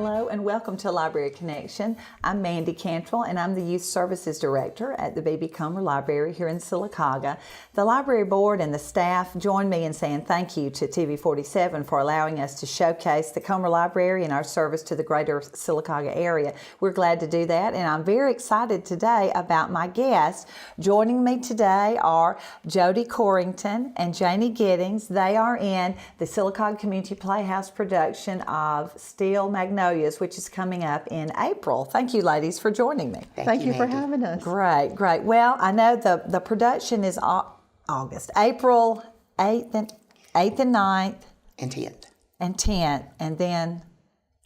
Hello and welcome to Library Connection. I'm Mandy Cantrell and I'm the Youth Services Director at the B.B. Comer Library here in Sylacauga. The library board and the staff join me in saying thank you to TV47 for allowing us to showcase the Comer Library and our service to the greater Sylacauga area. We're glad to do that, and I'm very excited today about my guests. Joining me today are Jody Corrington and Janie Giddings. They are in the Sylacauga Community Playhouse production of Still Magnolias, which is coming up in April. Thank you, ladies, for joining me. Thank you for having us. Great, great. Well, I know the production is April 8th and 9th. And 10th. And 10th, and then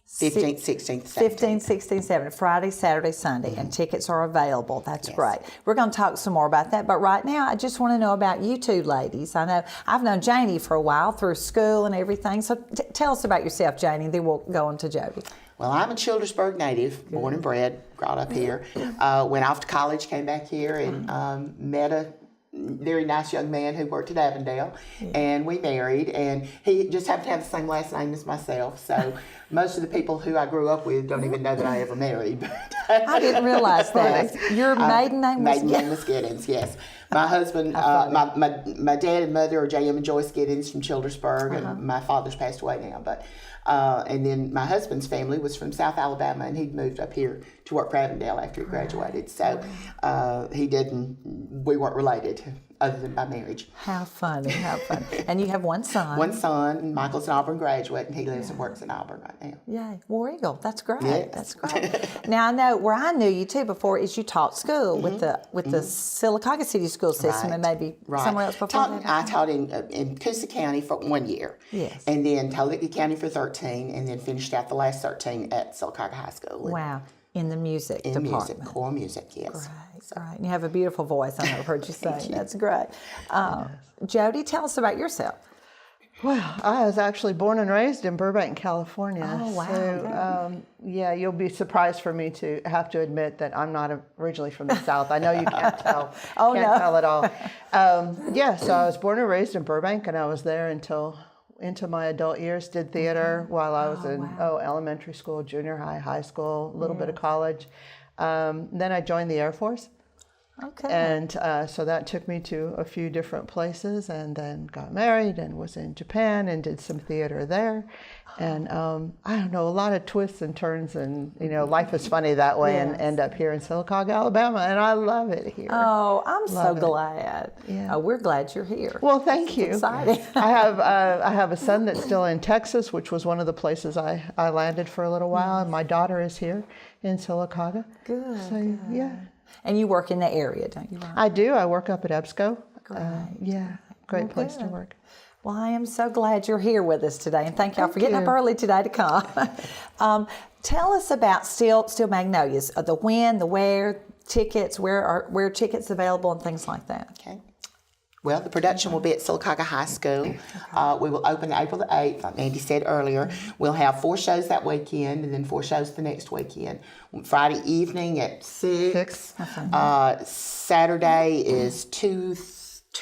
15th, 16th, 15th, 16th, 17th, Friday, Saturday, Sunday, and tickets are available. That's great. We're going to talk some more about that, but right now I just want to know about you two ladies. I know I've known Janie for a while through school and everything, so tell us about yourself, Janie, then we'll go on to Jody. Well, I'm a Childersburg native, born and bred, brought up here. Went off to college, came back here, and met a very nice young man who worked at Avondale, and we married, and he just happened to have the same last name as myself, so most of the people who I grew up with don't even know that I ever married. I didn't realize that. Your maiden name was Maiden name was Giddings, yes. My husband, my dad and mother are J.M. and Joyce Giddings from Childersburg, and my father's passed away now, but and then my husband's family was from South Alabama, and he'd moved up here to work for Avondale after he graduated. So we weren't related other than by marriage. How funny, how funny. And you have one son. One son, Michael's an Auburn graduate, and he lives and works in Auburn right now. Yay, War Eagle, that's great. Yes. That's great. Now I know where I knew you too before is you taught school with the Sylacauga City school system, and maybe somewhere else before that. I taught in Coosa County for 1 year. Yes. And then Talladega County for 13, and then finished out the last 13 at Sylacauga High School. Wow, in the music department. Music, core music, yes. Great, great. And you have a beautiful voice, I know, I've heard you sing. That's great. Jody, tell us about yourself. Well, I was actually born and raised in Burbank, California. Oh, wow. So, yeah, you'll be surprised for me to have to admit that I'm not originally from the South. I know you can't tell. Can't tell at all. So I was born and raised in Burbank, and I was there until into my adult years. Did theater while I was in elementary school, junior high, high school, a little bit of college. Then I joined the Air Force. Okay. And so that took me to a few different places, and then got married and was in Japan and did some theater there. And I don't know, a lot of twists and turns, and life is funny that way, and end up here in Sylacauga, Alabama, and I love it here. Oh, I'm so glad. Yeah. We're glad you're here. Well, thank you. Exciting. I have a son that's still in Texas, which was one of the places I landed for a little while, and my daughter is here in Sylacauga. Good. So good. yeah. And you work in the area, don't you? I do. I work up at EBSCO. Great. Great place to work. Well, I am so glad you're here with us today, and thank y'all for getting up early today to come. Tell us about Still Magnolias, the when, the where, tickets, where are tickets available, and things like that. Okay. Well, the production will be at Sylacauga High School. We will open April the 8th, like Mandy said earlier. We'll have 4 shows that weekend, and then 4 shows the next weekend. Friday evening at 6. Saturday is 2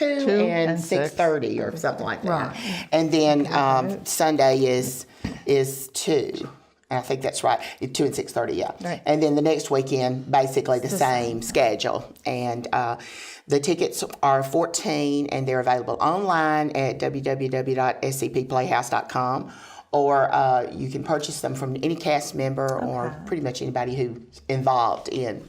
and 6:30 or something like that. Right. And then Sunday is 2. I think that's right. 2 and 6:30, yeah. Right. And then the next weekend, basically the same schedule. And the tickets are $14, and they're available online at www.scpplayhouse.com, or you can purchase them from any cast member or pretty much anybody who's involved in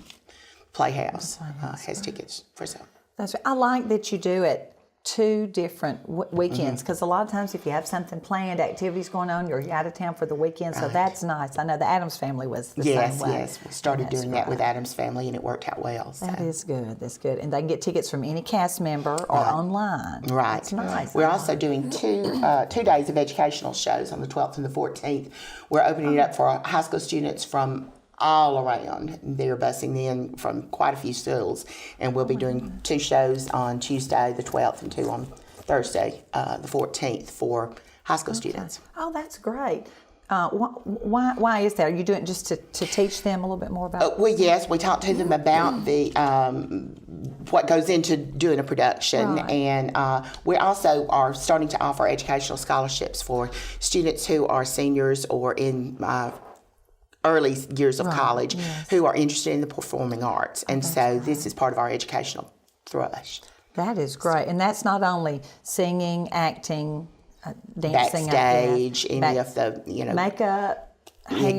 Playhouse has tickets for sale. That's right. I like that you do it 2 different weekends, because a lot of times if you have something planned, activities going on, you're out of town for the weekend, so that's nice. I know the Addams family was the same way. Yes, we started doing that with Addams family, and it worked out well. So. That is good, that's good. And they can get tickets from any cast member or online. Right. That's nice. We're also doing 2 days of educational shows on the 12th and the 14th. We're opening it up for high school students from all around. They're busing in from quite a few schools, and we'll be doing 2 shows on Tuesday the 12th and 2 on Thursday the 14th for high school students. Oh, that's great. Why is that? Are you doing it just to teach them a little bit more about? Well, yes, we talk to them about the what goes into doing a production, and we also are starting to offer educational scholarships for students who are seniors or in early years of college who are interested in the performing arts. And so this is part of our educational thrust. That is great. And that's not only singing, acting, dancing, Backstage, any of the, makeup, hair.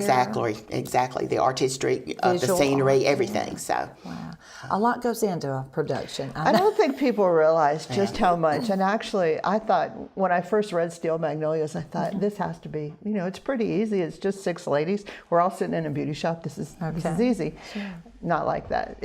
Exactly. The artistry of the scenery, everything. So. Wow. A lot goes into a production. I don't think people realize just how much. And actually, I thought, when I first read Steel Magnolias, I thought, this has to be, it's pretty easy. It's just 6 ladies. We're all sitting in a beauty shop. This is easy. Sure. Not like that.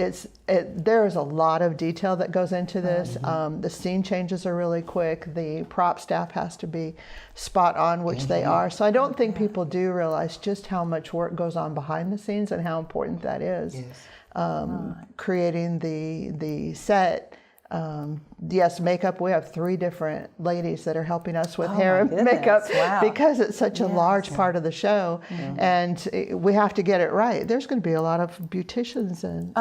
There is a lot of detail that goes into this. The scene changes are really quick. The prop staff has to be spot on, which they are. So I don't think people do realize just how much work goes on behind the scenes and how important that is. Yes. Creating the set. Yes, makeup. We have 3 different ladies that are helping us with hair and makeup because it's such a large part of the show, and we have to get it right. There's going to be a lot of beauticians and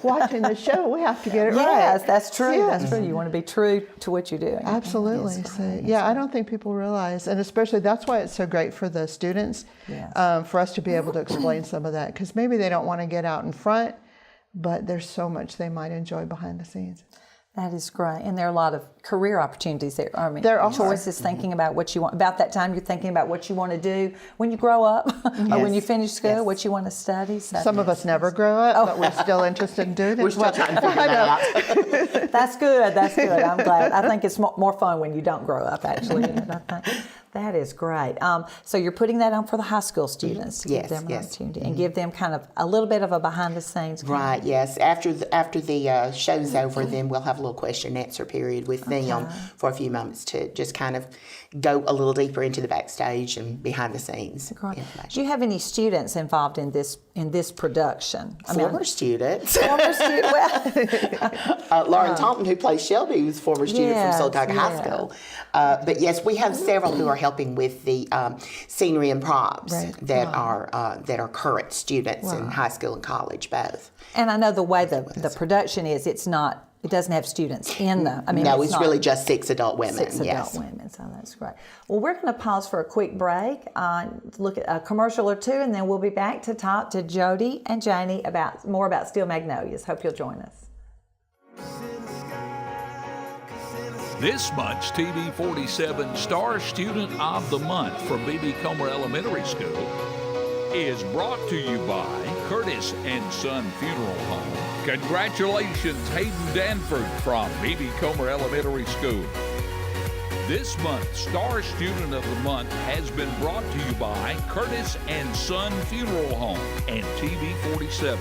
watching the show. We have to get it right. Yes, that's true. Yes. That's true. You want to be true to what you're doing. Absolutely. So, I don't think people realize, and especially that's why it's so great for the students, for us to be able to explain some of that, because maybe they don't want to get out in front, but there's so much they might enjoy behind the scenes. That is great. And there are a lot of career opportunities there. I mean, there are choices, thinking about what you want. About that time, you're thinking about what you want to do when you grow up, or when you finish school, what you want to study. So some of us never grow up, but we're still interested in doing it. We're still trying to figure that out. That's good. That's good. I'm glad. I think it's more fun when you don't grow up, actually. I think that is great. So you're putting that on for the high school students to give them an opportunity and give them kind of a little bit of a behind the scenes. Right. Yes. After the show's over, then we'll have a little question and answer period with them for a few moments to just kind of go a little deeper into the backstage and behind the scenes information. Do you have any students involved in this production? Former students. Former students. Well, Lauren Thompson, who plays Shelby, was a former student from Sylacauga High School. But yes, we have several who are helping with the scenery and props that are current students in high school and college both. And I know the way the production is, it doesn't have students in them. No, it's really just 6 adult women. 6 adult women, so that's great. Well, we're going to pause for a quick break, look at a commercial or two, and then we'll be back to talk to Jody and Janie more about Steel Magnolias. Hope you'll join us. This month's TV 47 Star Student of the Month from B.B. Comer Elementary School is brought to you by Curtis and Son Funeral Home. Congratulations, Hayden Danford from B.B. Comer Elementary School. This month's Star Student of the Month has been brought to you by Curtis and Son Funeral Home and TV 47.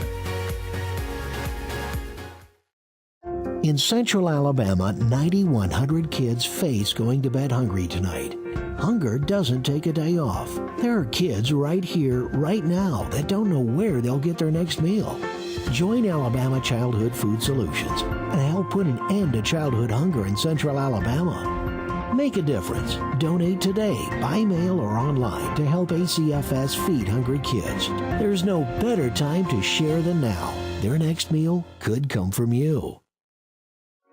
In Central Alabama, 9,100 kids face going to bed hungry tonight. Hunger doesn't take a day off. There are kids right here, right now, that don't know where they'll get their next meal. Join Alabama Childhood Food Solutions and help put an end to childhood hunger in Central Alabama. Make a difference. Donate today, by mail or online, to help ACFS feed hungry kids. There's no better time to share than now. Their next meal could come from you.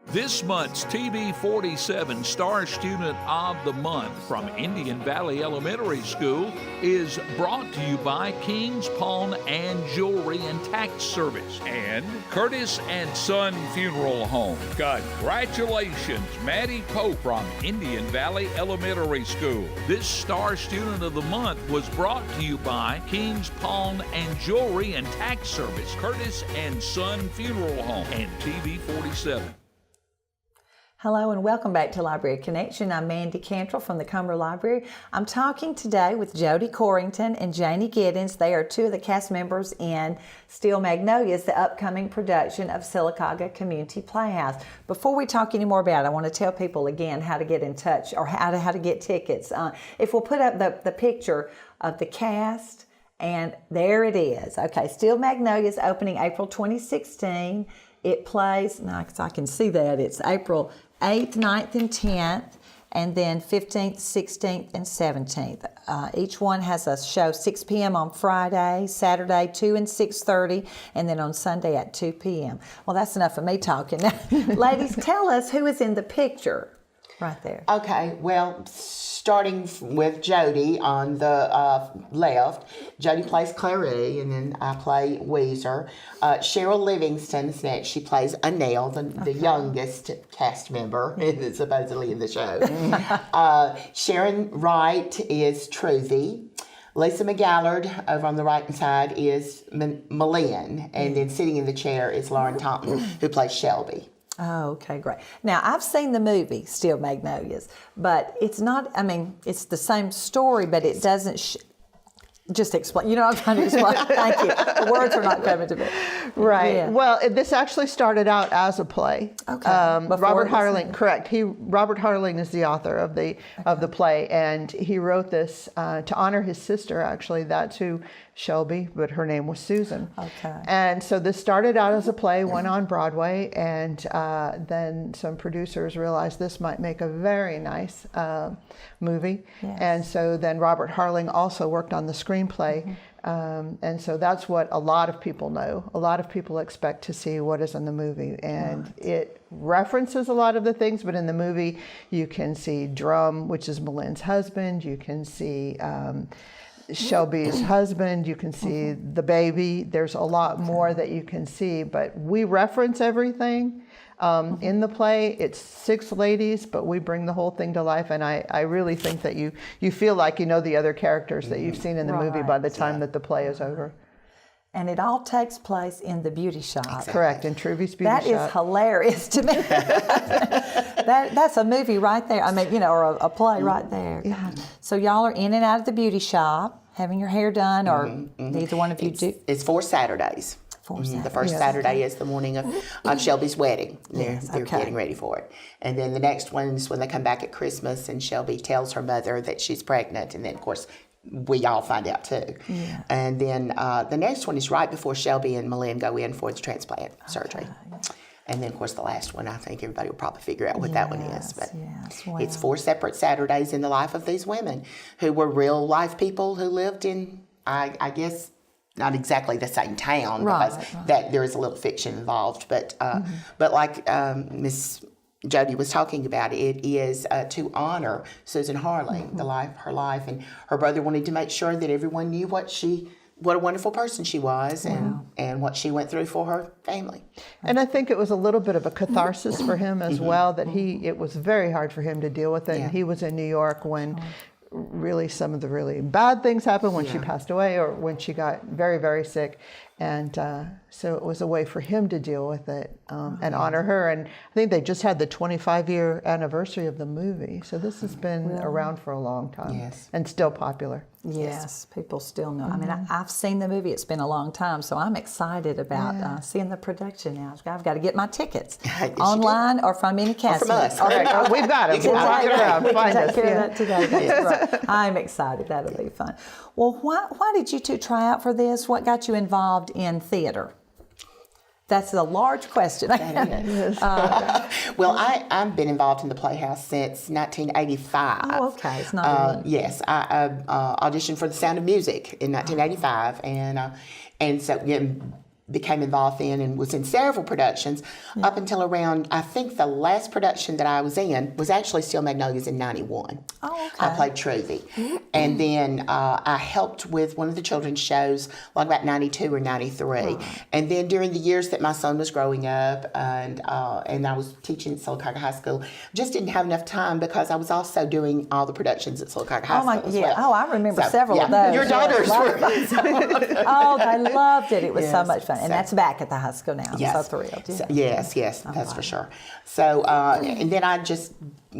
This month's TV 47 Star Student of the Month from Indian Valley Elementary School is brought to you by King's Pawn and Jewelry and Tax Service and Curtis and Son Funeral Home. Congratulations, Maddie Pope from Indian Valley Elementary School. This Star Student of the Month was brought to you by King's Pawn and Jewelry and Tax Service, Curtis and Son Funeral Home, and TV 47. Hello and welcome back to Library Connection. I'm Mandy Cantrell from the Comer Library. I'm talking today with Jody Corrington and Janie Giddens. They are 2 of the cast members in Steel Magnolias, the upcoming production of Sylacauga Community Playhouse. Before we talk any more about it, I want to tell people again how to get in touch or how to get tickets. If we'll put up the picture of the cast, and there it is. Okay, Steel Magnolias opening April 2016. It plays, now I can see that, it's April 8th, 9th, and 10th, and then 15th, 16th, and 17th. Each one has a show 6 p.m. on Friday, Saturday 2 and 6:30, and then on Sunday at 2 p.m. Well, that's enough of me talking. Now, ladies, tell us who is in the picture right there. Okay, well, starting with Jody on the left. Jody plays Clary, and then I play Weezer. Cheryl Livingston is next. She plays Annelle, the youngest cast member supposedly in the show. Sharon Wright is Truvy. Lisa McGallard over on the right side is Malin, and then sitting in the chair is Lauren Taunton, who plays Shelby. Oh, okay, great. Now, I've seen the movie, Still Magnolias, but it's not, I mean, it's the same story, but it doesn't just explain. You know what I'm trying to explain? Thank you. The words are not coming to me. Right. Yeah. Well, this actually started out as a play. Okay. Robert Harling, correct. Robert Harling is the author of the play, and he wrote this to honor his sister. Actually, that's who Shelby, but her name was Susan. Okay. And so this started out as a play, went on Broadway, and then some producers realized this might make a very nice movie. Yes. And so then Robert Harling also worked on the screenplay. And so that's what a lot of people know. A lot of people expect to see what is in the movie. And it references a lot of the things, but in the movie you can see Drum, which is Malin's husband. You can see Shelby's husband. You can see the baby. There's a lot more that you can see, but we reference everything. In the play, it's 6 ladies, but we bring the whole thing to life, and I really think that you feel like you know the other characters that you've seen in the movie by the time that the play is over. And it all takes place in the beauty shop. Exactly. Correct, in Truvy's Beauty That Shop. is hilarious to me. That's a movie right there. I mean, you know, or a play right there. God. So y'all are in and out of the beauty shop, having your hair done, or neither one of you do? It's 4 Saturdays. The first Saturday is the morning of Shelby's wedding. They're getting ready for it. And then the next one's when they come back at Christmas and Shelby tells her mother that she's pregnant. And then, of course, we all find out too. Yeah. And then the next one is right before Shelby and Malin go in for the transplant surgery. And then, of course, the last one, I think everybody will probably figure out what that one is. But it's 4 separate Saturdays in the life of these women who were real life people who lived in, I guess, not exactly the same town, because that there is a little fiction involved. But like Miss Jody was talking about, it is to honor Susan Harling, her life, and her brother wanted to make sure that everyone knew what a wonderful person she was, and what she went through for her family. And I think it was a little bit of a catharsis for him as well, that it was very hard for him to deal with it. Yeah. And he was in New York when really some of the really bad things happened, when she passed away or when she got very, very sick. And so it was a way for him to deal with it and honor her. And I think they just had the 25-year anniversary of the movie. So this has been around for a long time and still popular. Yes, people still know. I mean, I've seen the movie. It's been a long time, so I'm excited about seeing the production now. I've got to get my tickets online or from any cast. From us. Okay. We've got them. We'll walk around. We can Find take us. care of that today. That's right. I'm excited. That'll be fun. Well, why did you two try out for this? What got you involved in theater? That's a large question. Well, I've been involved in the Playhouse since 1985. Oh, okay. It's not yes, I auditioned for The Sound of Music in 1985, and so became involved then and was in several productions up until around, I think the last production that I was in was actually Still Magnolias in 91. Oh, okay. I played Truvy. And then I helped with one of the children's shows like about 92 or 93. And then during the years that my son was growing up and I was teaching at Sylacauga High School, just didn't have enough time because I was also doing all the productions at Sylacauga High School as well. Oh, I remember several of those. Your daughters were. Oh, they loved it. It was so much fun. And that's back at the high school now. I'm so thrilled. Yeah. Yes, that's for sure. So, and then I just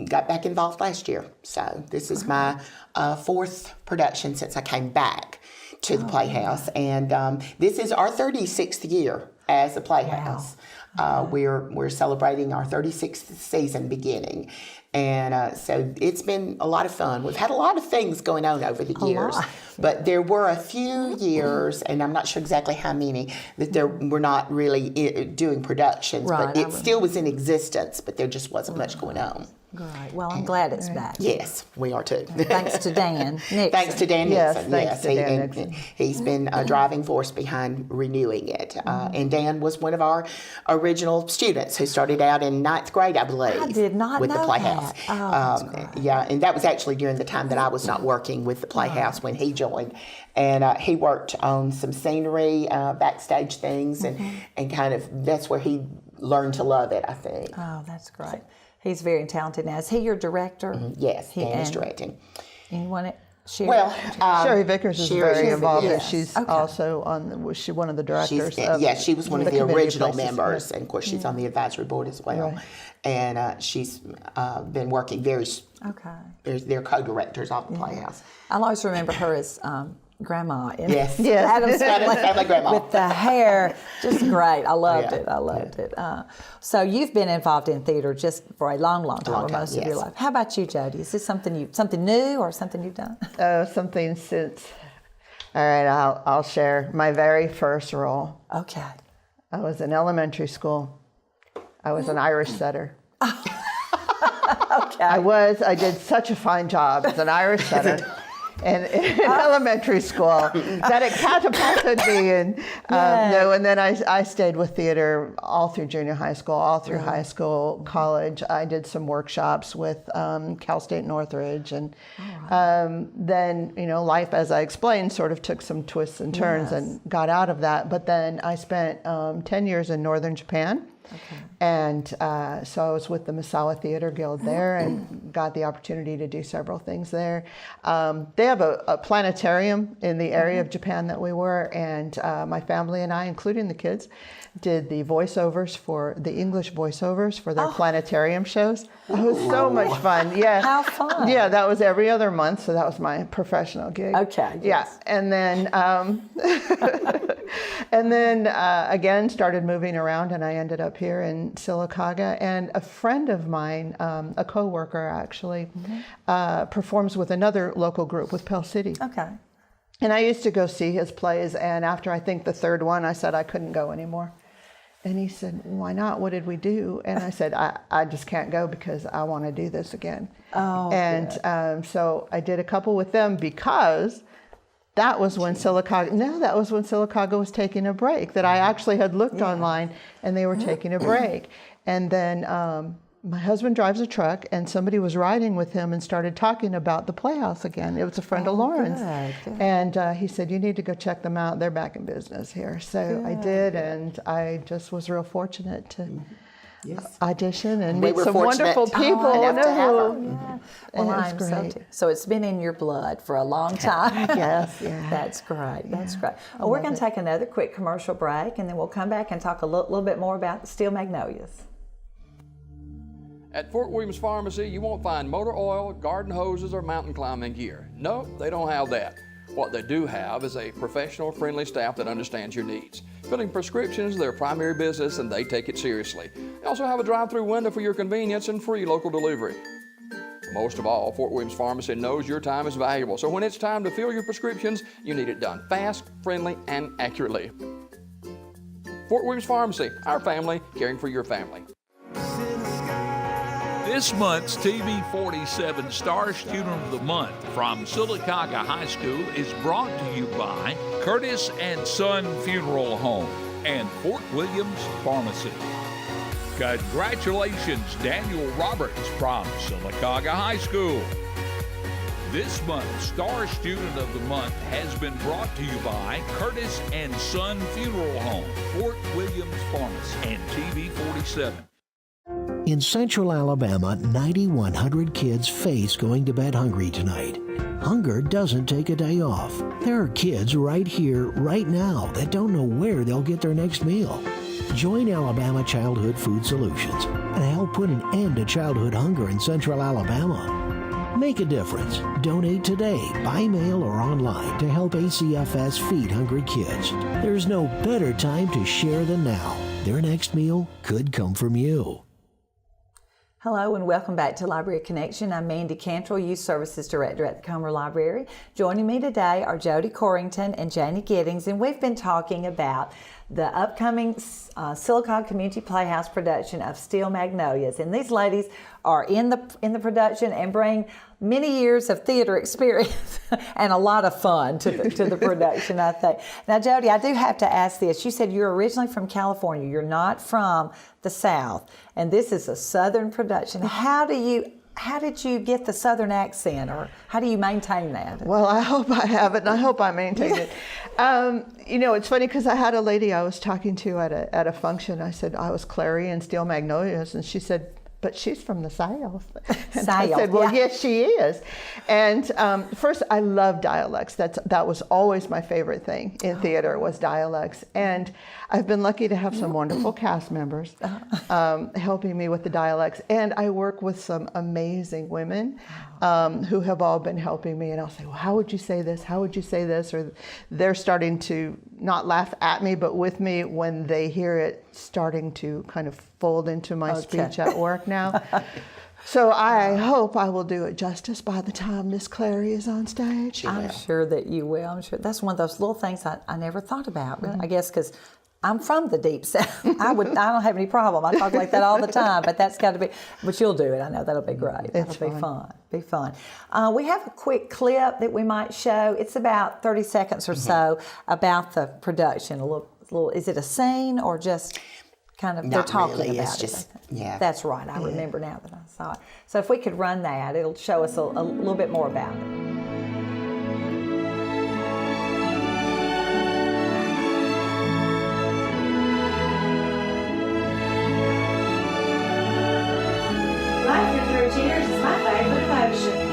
got back involved last year. So this is my 4th production since I came back to the Playhouse. And this is our 36th year as the Playhouse. Wow. We're celebrating our 36th season beginning. And so it's been a lot of fun. We've had a lot of things going on over the years. But there were a few years, and I'm not sure exactly how many, that we're not really doing productions. But it still was in existence, but there just wasn't much going on. Great. Well, I'm glad it's back. Yes, we are too. Thanks to Dan Nixon. Thanks to Dan Yes, Nixon. thanks to Dan Nixon. He's been a driving force behind renewing it. And Dan was one of our original students who started out in 9th grade, I believe. I did not with know the Playhouse. that. Oh, that's great. Yeah, and that was actually during the time that I was not working with the Playhouse when he joined. And he worked on some scenery, backstage things, and kind of that's where he learned to love it, I think. Oh, that's great. He's very talented now. Is he your director? Yes, Dan is directing. You want to share? Well, Sherry Vickers is Sherry very is- involved. yes. And she's Okay. also was she one of the directors? She was one of the committee original places. members, and of course she's on the advisory board as well. Right. And she's been working Okay. they're co-directors of the Playhouse. I'll always remember her as Grandma in Yes. Yes. Adam's Family grandma. with the hair. Just great. I loved Yeah. it. I loved it. So you've been involved in theater just for a long, long time, long or time, most of your yes. life. How about you, Jody? Is this something new or something you've done? Something since. All right, I'll share my very first role. Okay. I was in elementary school. I was an Irish setter. Okay. I did such a fine job as an Irish setter in elementary school that it catapulted me. And then I stayed with theater all through junior high school, all through high school, college. I did some workshops with Cal State Northridge. And then, life, as I explained, sort of took some twists and turns and got out of that. But then I spent 10 years in northern Japan. Okay. And so I was with the Misawa Theater Guild there and got the opportunity to do several things there. They have a planetarium in the area of Japan that we were, and my family and I, including the kids, did the voiceovers for the English voiceovers for their planetarium shows. It was so much fun. Yeah. How fun. Yeah, that was every other month, so that was my professional gig. Okay. Yeah, Yes. and then again started moving around, and I ended up here in Sylacauga. And a friend of mine, a coworker actually, performs with another local group with Pell City. Okay. And I used to go see his plays, and after I think the third one, I said I couldn't go anymore. And he said, "Why not? What did we do?" And I said, I just can't go because I want to do this again. Oh, and so I did a couple with them because that was when Sylacauga was taking a break, that I actually had looked online and they were taking a break. And then my husband drives a truck, and somebody was riding with him and started talking about the Playhouse again. It was a friend of Lauren's. Good. And he said, "You need to go check them out. They're back in business here." So I did, and I just was real fortunate to audition and We meet were some fortunate wonderful people. enough to have her. Yeah. And Well, it was I'm so great. so it's been in your blood for a long time. Yes, yeah. That's great. That's great. Well, we're going to take another quick commercial break, and then we'll come back and talk a little bit more about the Steel Magnolias. At Fort Williams Pharmacy, you won't find motor oil, garden hoses, or mountain climbing gear. No, they don't have that. What they do have is a professional, friendly staff that understands your needs. Filling prescriptions is their primary business, and they take it seriously. They also have a drive-through window for your convenience and free local delivery. Most of all, Fort Williams Pharmacy knows your time is valuable, so when it's time to fill your prescriptions, you need it done fast, friendly, and accurately. Fort Williams Pharmacy, our family, caring for your family. This month's TV 47 Star Student of the Month from Sylacauga High School is brought to you by Curtis and Son Funeral Home and Fort Williams Pharmacy. Congratulations, Daniel Roberts from Sylacauga High School. This month's Star Student of the Month has been brought to you by Curtis and Son Funeral Home, Fort Williams Pharmacy, and TV 47. In Central Alabama, 9,100 kids face going to bed hungry tonight. Hunger doesn't take a day off. There are kids right here, right now, that don't know where they'll get their next meal. Join Alabama Childhood Food Solutions and help put an end to childhood hunger in Central Alabama. Make a difference. Donate today, by mail or online, to help ACFS feed hungry kids. There's no better time to share than now. Their next meal could come from you. Hello and welcome back to Library Connection. I'm Mandy Cantrell, Youth Services Director at the Comer Library. Joining me today are Jody Corrington and Janie Giddings, and we've been talking about the upcoming Sylacauga Community Playhouse production of Steel Magnolias. And these ladies are in the production and bring many years of theater experience and a lot of fun to the production, I think. Now, Jody, I do have to ask this. You said you're originally from California. You're not from the South, and this is a Southern production. How did you get the Southern accent, or how do you maintain that? Well, I hope I have it, and I hope I maintain it. It's funny because I had a lady I was talking to at a function. I said I was Clary in Steel Magnolias, and she said, but she's from the South. And I said, well, yes, she is. And first, I love dialects. That was always my favorite thing in theater, was dialects. And I've been lucky to have some wonderful cast members helping me with the dialects. And I work with some amazing women who have all been helping me. And I'll say, well, how would you say this? How would you say this? Or they're starting to not laugh at me, but with me when they hear it starting to kind of fold into my speech at work now. So I hope I will do it justice by the time Miss Clary is on stage. I'm sure that you will. I'm sure that's one of those little things I never thought about. Really. I guess because I'm from the Deep South. I don't have any problem. I talk like that all the time, but that's got to be. But you'll do it. I know that'll be great. That'll be fun. Be fun. We have a quick clip that we might show. It's about 30 seconds or so about the production. A little. Is it a scene or just kind of they're talking really. about it's just, it? Yeah. That's right. I remember now that I saw it. So if we could run that, it'll show us a little bit more about it. Life After Tears is my favorite emotion.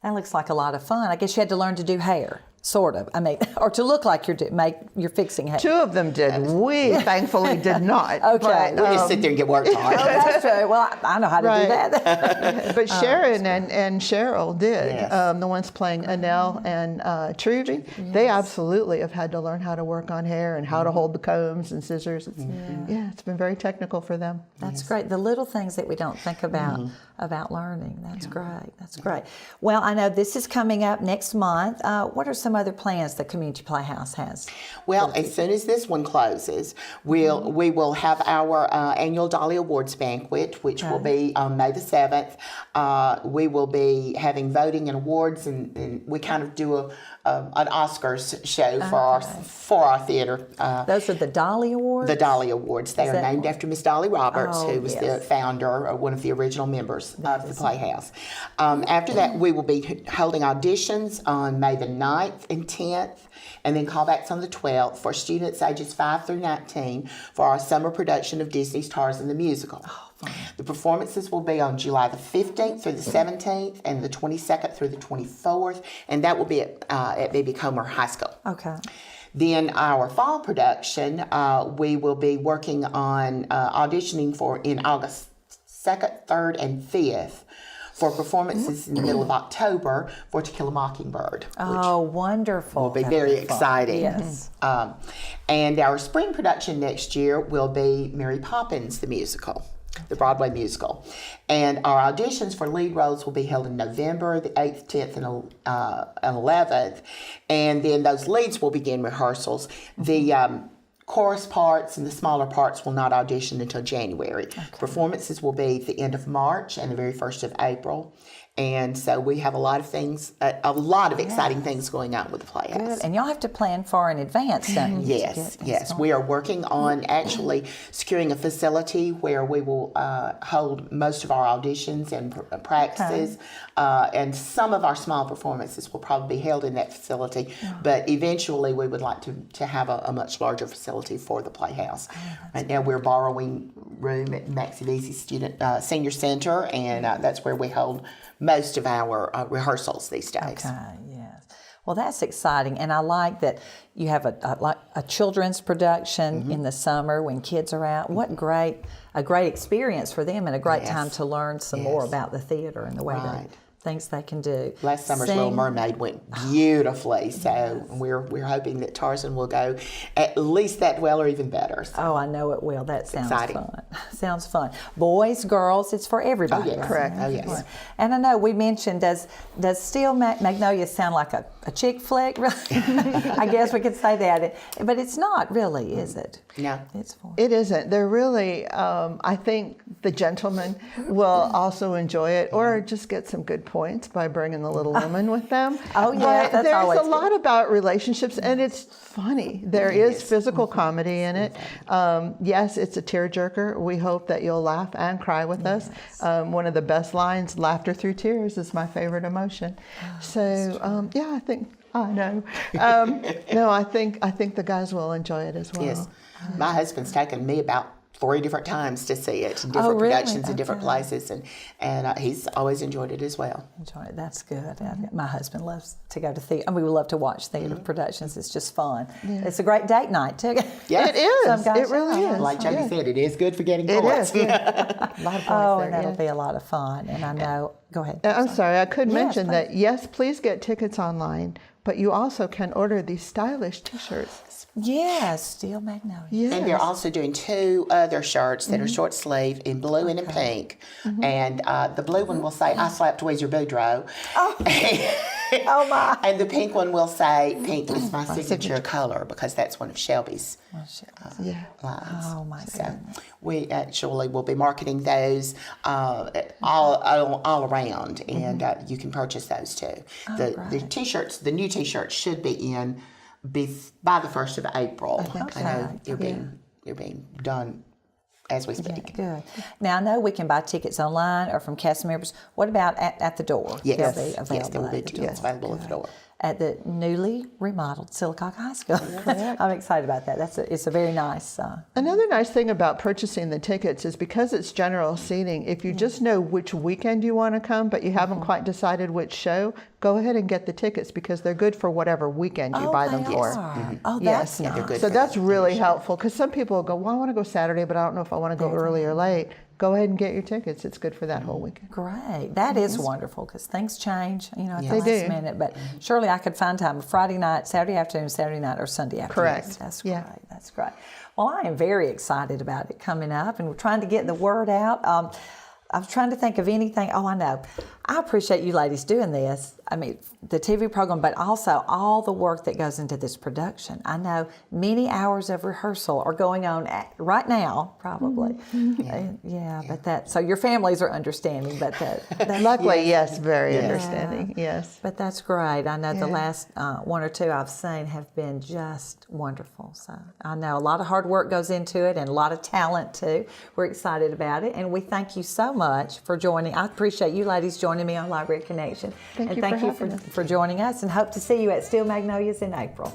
That looks like a lot of fun. I guess you had to learn to do hair, sort of. I mean, or to look like you're fixing hair. Two of them did. We thankfully did not. Okay. We just sit there and get worked on. Oh, that's true. Well, I know how to do that. But Sharon and Cheryl did. Yes. The ones playing Anel and Trudy, they absolutely have had to learn how to work on hair and how to hold the combs and scissors. It's been very technical for them. That's great. The little things that we don't think about learning. That's great. That's great. Well, I know this is coming up next month. What are some other plans the Community Playhouse has? Well, as soon as this one closes, we will have our annual Dolly Awards banquet, which will be on May the 7th. We will be having voting and awards, and we kind of do an Oscars show for our theater. Those are the Dolly Awards? The Dolly Awards. They are named after Miss Dolly Roberts, who was the founder, or one of the original members of the Playhouse. After that, we will be holding auditions on May the 9th and 10th, and then callbacks on the 12th for students ages 5 through 19 for our summer production of Disney's Tarzan the Musical. The performances will be on July the 15th through the 17th and the 22nd through the 24th, and that will be at B.B. Comer High School. Okay. Then our fall production, we will be working on auditioning for in August 2nd, 3rd, and 5th for performances in the middle of October for To Kill a Mockingbird. Oh, wonderful. Will be very exciting. Yes. And our spring production next year will be Mary Poppins, the musical, the Broadway musical. And our auditions for lead roles will be held in November, the 8th, 10th, and 11th. And then those leads will begin rehearsals. The chorus parts and the smaller parts will not audition until January. Performances will be at the end of March and the very 1st of April. And so we have a lot of things, a lot of exciting things going on with the Playhouse. Good. And y'all have to plan far in advance, don't you? Yes. We are working on actually securing a facility where we will hold most of our auditions and practices. And some of our small performances will probably be held in that facility. But eventually we would like to have a much larger facility for the Playhouse. Right now we're borrowing room at Maxie Student Senior Center, and that's where we hold most of our rehearsals these days. Okay, yes. Well, that's exciting, and I like that you have a children's production in the summer when kids are out. What a great experience for them, and a great time to learn some more about the theater and the way things they can do. Last summer's Little Mermaid went beautifully, so we're hoping that Tarzan will go at least that well or even better. So. Oh, I know it will. That sounds exciting. fun. Sounds fun. Boys, girls, it's for everybody. Oh, yes. Correct. Oh, yes. And I know we mentioned, does Steel Magnolias sound like a chick flick? Really? I guess we could say that, but it's not really, is it? No. It's for. It isn't. They're really, I think the gentlemen will also enjoy it, or just get some good points by bringing the Little Woman with them. Oh, yeah, But that's there's always a lot about relationships, and it's funny. There is physical comedy in it. Yes, it's a tearjerker. We hope that you'll laugh and cry with us. One of the best lines, "Laughter through tears," is my favorite emotion. So, yeah, I think. I know. No, I think the guys will enjoy it as well. Yes. My husband's taken me about 3 different times to see it in different really? productions in different places, and he's always enjoyed it as well. Enjoy it. That's good. My husband loves to go to theater. We love to watch theater productions. It's just fun. It's a great date night too. Yeah. It is. Some guys It really is. Like Jody said, it is good for getting It points. is. Yeah. A lot of points Oh, there, and that'll yeah. be a lot of fun. And I know. Go ahead. I'm sorry, I could Yes, mention please. that, yes, please get tickets online, but you also can order these stylish t-shirts. Yes, Steel Magnolias. Yes. And they're also doing 2 other shirts that are short sleeve in blue and in pink. And the blue one will say, "I slapped Weezer Boudreaux." Oh my. And the pink one will say, "Pink is my signature color," because that's one of Shelby's Yeah. lines. Oh my So goodness. we actually will be marketing those all around, and you can purchase those too. The t-shirts, the new t-shirts should be in by the 1st of April. I know they're being done as we speak. Good. Now I know we can buy tickets online or from cast members. What about at the door? Yes, They'll be yes, available there will be at the tickets door. available at the door. At the newly remodeled Sylacauga High School. I'm excited about that. It's a very nice. Another nice thing about purchasing the tickets is because it's general seating, if you just know which weekend you want to come, but you haven't quite decided which show, go ahead and get the tickets because they're good for whatever weekend you buy them they for. are. Oh, Yes, that's nice. they're good so for that's the really helpful because some people go, well, I want to go Saturday, but I don't know if I want to go early or late. Go ahead and get your tickets. It's good for that whole weekend. Great. That is wonderful because things change, at the They last do. minute. But surely I could find time Friday night, Saturday afternoon, Saturday night, or Sunday afternoon. Correct. That's Yeah. great. That's great. Well, I am very excited about it coming up, and we're trying to get the word out. I was trying to think of anything. Oh, I know. I appreciate you ladies doing this. I mean, the TV program, but also all the work that goes into this production. I know many hours of rehearsal are going on right now, probably. But so your families are understanding, but that's Luckily, yes, very understanding. Yes. But that's great. I know the last 1 or 2 I've seen have been just wonderful. So I know a lot of hard work goes into it and a lot of talent too. We're excited about it, and we thank you so much for joining. I appreciate you ladies joining me on Library Connection. Thank and you thank for you having us. for joining us, and hope to see you at Steel Magnolias in April.